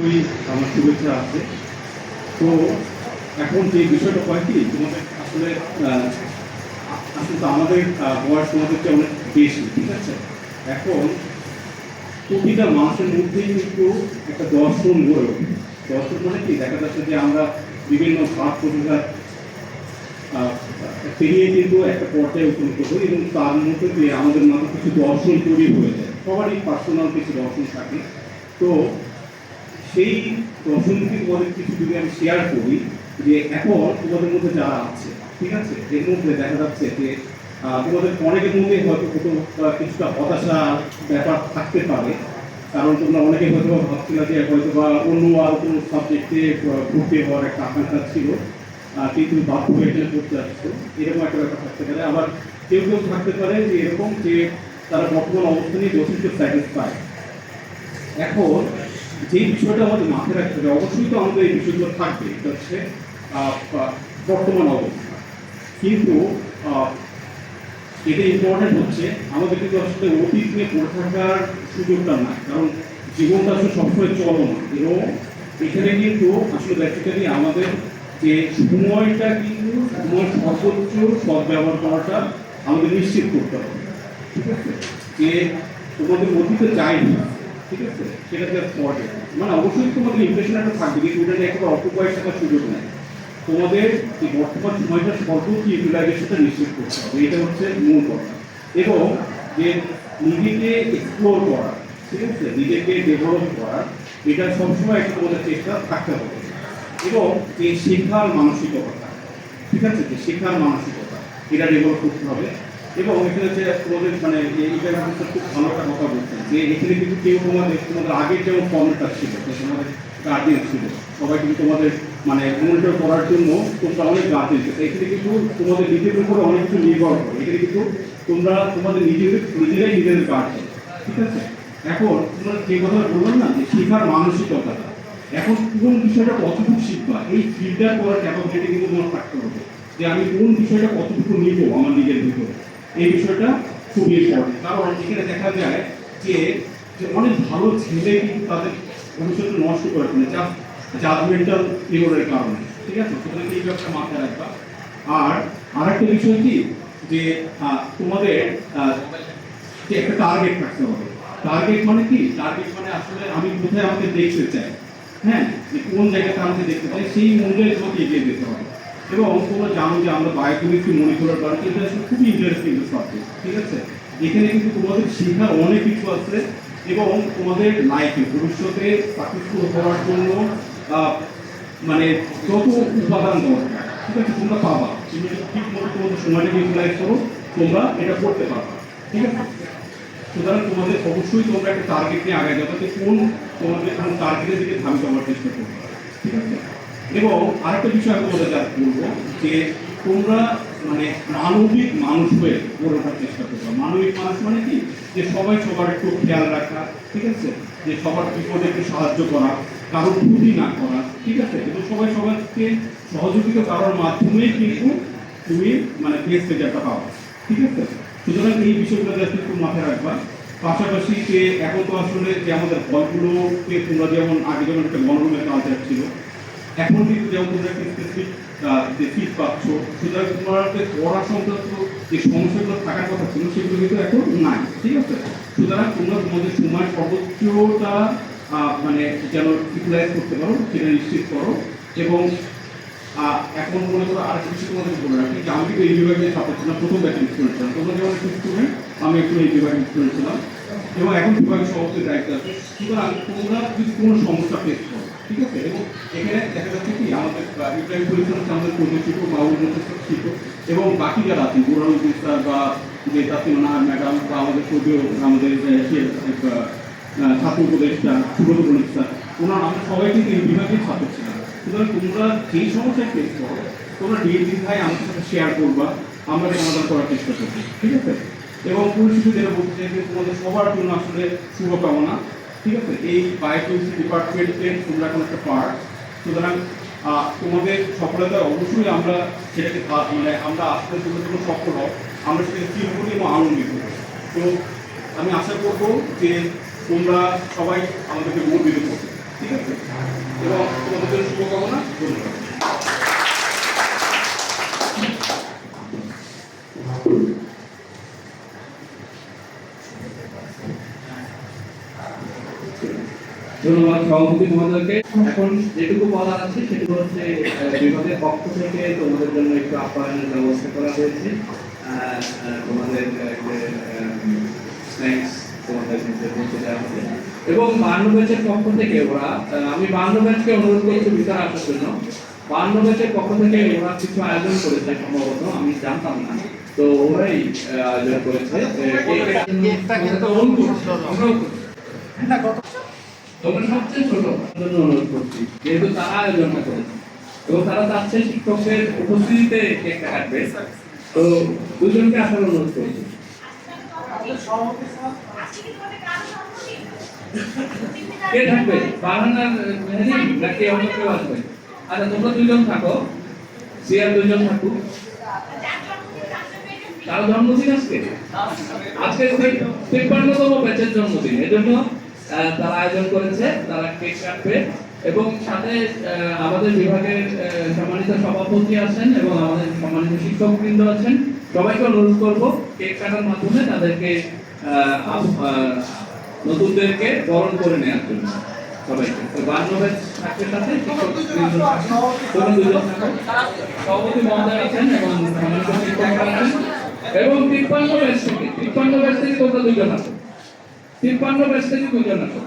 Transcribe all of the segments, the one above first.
ওই আমার শুভেচ্ছা আছে। তো এখন যে বিষয়টা হয় কি, তোমাদের আসলে আসলে তো আমাদের বয়স তোমাদের চেয়ে অনেক বেশি, ঠিক আছে? এখন প্রতিটা মানুষের মধ্যেই কিন্তু একটা দর্শন গড়ে ওঠে। দর্শন মানে কি, দেখা যাচ্ছে যে আমরা বিভিন্ন ভাব প্রতিভার পেরিয়ে কিন্তু একটা পর্যায়ে উপনীত হই এবং তার মধ্যে দিয়ে আমাদের মাঝে কিছু দর্শন তৈরি হয়ে যায়। সবারই পার্সোনাল কিছু দর্শন থাকে। তো সেই দর্শনকে তোমাদের কিছু যদি আমি শেয়ার করি, যে এখন তোমাদের মধ্যে যারা আছে, ঠিক আছে, এর মধ্যে দেখা যাচ্ছে যে তোমাদের অনেকের মধ্যে হয়তো কিছুটা হতাশা ব্যাপার থাকতে পারে। কারণ তোমরা অনেকে হয়তো ভাবছিলা যে হয়তো বা অন্য আর কোনো সাবজেক্টে ভর্তি হওয়ার একটা আকাঙ্ক্ষা ছিল, কিন্তু বাধ্য হয়ে এখানে পড়তে আসছো, এরকম একটা ব্যাপার থাকতে পারে। আবার কেউ কেউ থাকতে পারে যে এরকম যে তারা বর্তমান অবস্থানে যথেষ্ট স্যাটিসফাই। এখন যে বিষয়টা আমাদের মাথায় রাখতে হবে, অবশ্যই তো আমাদের এই বিষয়গুলো থাকবে, এটা হচ্ছে বর্তমান অবস্থা। কিন্তু এটা ইম্পর্টেন্ট হচ্ছে আমাদের কিন্তু আসলে অতীত নিয়ে পড়ে থাকার সুযোগটা নাই, কারণ জীবনটা আসলে সবসময় চলমান। এবং এখানে কিন্তু আসলে বেসিক্যালি আমাদের যে সময়টা, কিন্তু সময় সর্বোচ্চ সদ্ব্যবহার করাটা আমাদের নিশ্চিত করতে হবে, ঠিক আছে? যে তোমাদের অতীতে যাই না, ঠিক আছে, সেটা জাস্ট পড়ে, মানে অবশ্যই তোমাদের ইমপ্রেশন একটা থাকবে, কিন্তু ওটা নিয়ে একেবারে অকুপাই থাকার সুযোগ নেই। তোমাদের এই বর্তমান সময়টা সর্বোচ্চ ইউটিলাইজেশনটা নিশ্চিত করতে হবে, এটা হচ্ছে মূল কথা। এবং যে নিজেকে এক্সপ্লোর করা, ঠিক আছে, নিজেকে ডেভেলপ করা, এটা সবসময় একটা তোমাদের চেষ্টা থাকতে হবে। এবং যে শেখার মানসিকতা, ঠিক আছে, যে শেখার মানসিকতা, এটা ডেভেলপ করতে হবে। এবং এখানে যে তোমাদের মানে এইটা খুব ভালো একটা কথা বলছেন, যে এখানে কিন্তু কেউ তোমাদের তোমাদের আগের যেমন ফর্মেটটা ছিল, যে তোমাদের গার্জিয়ান ছিল, সবাই কিন্তু তোমাদের মানে মনিটর করার জন্য তোমরা অনেক গার্জিয়ান ছিল। এখানে কিন্তু তোমাদের নিজেদের উপরে অনেক কিছু নির্ভর করে। এখানে কিন্তু তোমরা তোমাদের নিজেরাই নিজেদের গার্জিয়ান, ঠিক আছে? এখন তোমরা যে কথা বললাম না, যে শেখার মানসিকতাটা, এখন কোন বিষয়টা কতটুকু শিখবা, এই ফিল্টার করার ক্যাপাবিলিটি কিন্তু তোমার থাকতে হবে, যে আমি কোন বিষয়টা কতটুকু নিব আমার নিজের ভিতরে। এই বিষয়টা খুবই ইম্পর্টেন্ট। কারণ এখানে দেখা যায় যে অনেক ভালো ছেলে কিন্তু তাদের ভবিষ্যৎ নষ্ট করে ফেলে জাজমেন্টাল এররের কারণে, ঠিক আছে? সুতরাং এই ব্যাপারটা মাথায় রাখবা। আর আরেকটা বিষয় কি, যে তোমাদের যে একটা টার্গেট থাকতে হবে। টার্গেট মানে কি, টার্গেট মানে আসলে আমি কোথায় আমাকে দেখতে চাই, হ্যাঁ, যে কোন জায়গাতে আমাকে দেখতে চাই, সেই অনুযায়ী তোমাকে এগিয়ে যেতে হবে। এবং তোমরা জানো যে আমরা বায়োকেমিস্ট্রি মনিটর করি, এটা আসলে খুবই ইন্টারেস্টিং সাবজেক্ট, ঠিক আছে? এখানে কিন্তু তোমাদের শেখার অনেক কিছু আছে। এবং তোমাদের লাইফে ভবিষ্যতে সাকসেসফুল হওয়ার জন্য মানে যত উপাদান দরকার, ঠিক আছে, তোমরা পাবা। তুমি যদি ঠিক মতো তোমাদের সময়টাকে ইউটিলাইজ করো, তোমরা এটা করতে পারবা, ঠিক আছে? সুতরাং তোমাদের অবশ্যই তোমরা একটা টার্গেট নিয়ে আগে যাবে, কোন তোমাদের কোন টার্গেটের দিকে ধাবিত হওয়ার চেষ্টা করবে, ঠিক আছে? এবং আরেকটা বিষয় আমি তোমাদের বলবো, যে তোমরা মানে মানবিক মানুষ হয়ে গড়ে ওঠার চেষ্টা করবে। মানবিক মানুষ মানে কি, যে সবাই সবার একটু খেয়াল রাখা, ঠিক আছে, যে সবার বিপদে একটু সাহায্য করা, কারোর ক্ষতি না করা, ঠিক আছে, কিন্তু সবাই সবাইকে সহযোগিতা করার মাধ্যমেই কিন্তু তুমি মানে বেস্ট রেজাল্টটা পাওয়া, ঠিক আছে? সুতরাং এই বিষয়গুলো একটু মাথায় রাখবা। পাশাপাশি যে এখন তো আসলে যে আমাদের হলগুলোকে তোমরা যেমন আগে যেমন একটা মনোরমের কালচার ছিল, এখন কিন্তু যেমন তোমরা একটা স্পেসিফিক যে ফিট পাচ্ছ, সুতরাং তোমাদের পড়া সংক্রান্ত যে সমস্যাগুলো থাকার কথা ছিল সেগুলো কিন্তু এখন নাই, ঠিক আছে? সুতরাং তোমরা তোমাদের সময় সর্বোচ্চটা মানে যেন ইউটিলাইজ করতে পারো, সেটা নিশ্চিত করো। এবং এখন মনে করো আর কিছু তোমাদের বলে রাখি, যে আমি কিন্তু এই বিভাগে ছাত্র ছিলাম, প্রথম ব্যাচের স্টুডেন্ট ছিলাম, তোমরা যেমন একটু স্টুডেন্ট, আমি একটু এই বিভাগের স্টুডেন্ট ছিলাম, এবং এখন বিভাগের সভাপতির দায়িত্ব আছে। সুতরাং তোমরা যদি কোনো সমস্যা ফেস করো, ঠিক আছে, এবং এখানে দেখা যাচ্ছে কি আমাদের ইব্রাহিম পরিচালনা হচ্ছে আমাদের প্রজেক্ট শিক্ষক, মাহবুব শিক্ষক, এবং বাকি যারা আছেন বুরানুল স্যার বা যে তাসিমা ম্যাডাম বা আমাদের আমাদের ছাত্র উপদেষ্টা সুব্রত বণিক স্যার, ওনারা আমরা সবাই কিন্তু এই বিভাগের ছাত্র ছিলাম। সুতরাং তোমরা যেই সমস্যায় ফেস করো, তোমরা ভাই আমাদের সাথে শেয়ার করবা, আমরা সমাধান করার চেষ্টা করবো, ঠিক আছে? এবং পরিস্থিতি যেটা বলতে চাই, যে তোমাদের সবার জন্য আসলে শুভকামনা, ঠিক আছে? এই বায়োকেমিস্ট্রি ডিপার্টমেন্টের তোমরা এখন একটা পার্ট। সুতরাং তোমাদের সফলতা অবশ্যই আমরা সেটাকে মানে আমরা আসলে তোমরা যখন সফল হও, আমরা সেটাকে ফিল করি এবং আনন্দিত করি। তো আমি আশা করবো যে তোমরা সবাই আমাদেরকে গর্বিত করবে, ঠিক আছে? জন্য শুভকামনা। ধন্যবাদ। ধন্যবাদ সভাপতি মহোদয়কে। এখন যেটুকু বলার আছে সেটুকু হচ্ছে বিভাগের পক্ষ থেকে তোমাদের জন্য একটু আপ্যায়নের ব্যবস্থা করা হয়েছে। তোমাদের স্ন্যাক্স তোমাদের মধ্যে দেওয়া হবে এবং 52 ব্যাচের পক্ষ থেকে ওরা, আমি 52 ব্যাচকে অনুরোধ করছি ভিতরে আসার জন্য। 52 ব্যাচের পক্ষ থেকে ওরা কিছু আয়োজন করেছে, সম্ভবত আমি জানতাম না, তো ওরাই আয়োজন করেছে। তোমরা সবচেয়ে ছোট জন্য অনুরোধ করছি, যেহেতু তারা আয়োজনটা করেছে এবং তারা চাচ্ছে শিক্ষকের উপস্থিতিতে কেকটা কাটবে, তো দুজনকে আসার অনুরোধ করছি। কে থাকবে? বাহানার মেহেদি নাকি অন্য কেউ আসবে? আচ্ছা তোমরা দুজন থাকো, সিয়ার দুজন থাকুক। তার জন্মদিন আজকে, আজকে 53তম ব্যাচের জন্মদিন, এজন্য তারা আয়োজন করেছে, তারা কেক কাটবে এবং সাথে আমাদের বিভাগের সম্মানিত সভাপতি আছেন এবং আমাদের সম্মানিত শিক্ষকবৃন্দ আছেন। সবাইকে অনুরোধ করব কেক কাটার মাধ্যমে তাদেরকে নতুনদেরকে বরণ করে নেওয়ার জন্য সবাইকে। 52 ব্যাচ থাকবে, সাথে শিক্ষকবৃন্দ সভাপতি মহোদয় আছেন এবং সম্মানিত শিক্ষকরা আছেন এবং 53 ব্যাচ থেকে তোমরা দুজন আছো, 53 ব্যাচ থেকে দুজন আছো।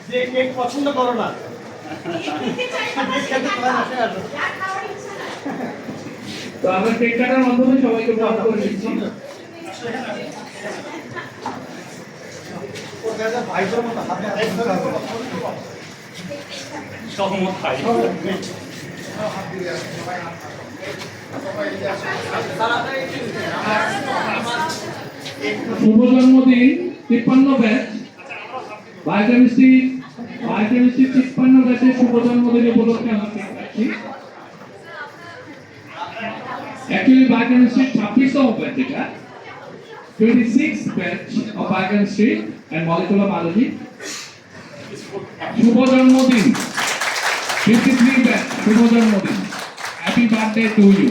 যে কেক পছন্দ করো না তো আমরা কেক কাটার মাধ্যমে সবাইকে ভাগ করে দিচ্ছি। শুভ জন্মদিন 53 ব্যাচ বায়োকেমিস্ট্রি 53 ব্যাচের শুভ জন্মদিন উপলক্ষে আমরা কেক কাটছি। Actually, biochemistry 26th batch এটা, 26th batch of biochemistry and molecular biology. শুভ জন্মদিন 53 batch, শুভ জন্মদিন, হ্যাপি বার্থডে টু ইউ।